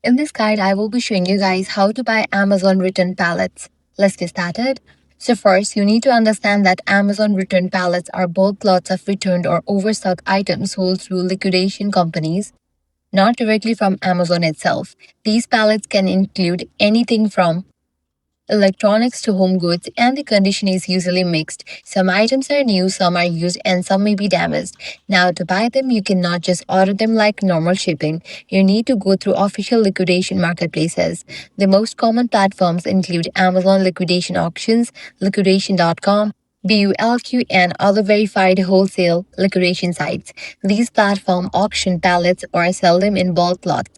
In this guide, I will be showing you guys how to buy Amazon return pallets. Let's get started. So first, you need to understand that Amazon return pallets are bulk lots of returned or overstock items sold through liquidation companies, not directly from Amazon itself. These pallets can include anything from electronics to home goods, and the condition is usually mixed. Some items are new, some are used, and some may be damaged. Now, to buy them, you cannot just order them like normal shipping. You need to go through official liquidation marketplaces. The most common platforms include Amazon Liquidation Auctions, Liquidation.com, BULQ, and other verified wholesale liquidation sites. These platforms auction pallets or sell them in bulk lots.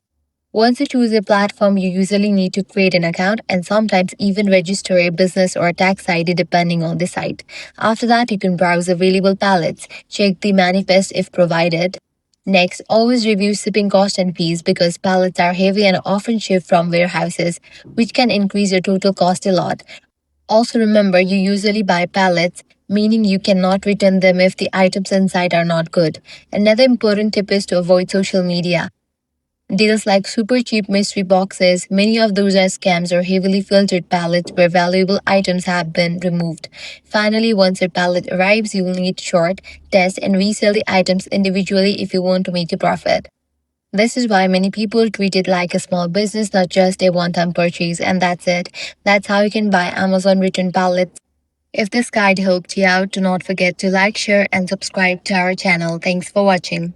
Once you choose a platform, you usually need to create an account and sometimes even register a business or tax ID depending on the site. After that, you can browse available pallets, check the manifest if provided. Next, always review shipping costs and fees because pallets are heavy and often shipped from warehouses, which can increase your total cost a lot. Also, remember you usually buy pallets, meaning you cannot return them if the items inside are not good. Another important tip is to avoid social media. Deals like super cheap mystery boxes, many of those are scams or heavily filtered pallets where valuable items have been removed. Finally, once your pallet arrives, you will need to sort, test, and resell the items individually if you want to make a profit. This is why many people treat it like a small business, not just a one time purchase, and that's it. That's how you can buy Amazon return pallets. If this guide helped you out, do not forget to like, share, and subscribe to our channel. Thanks for watching.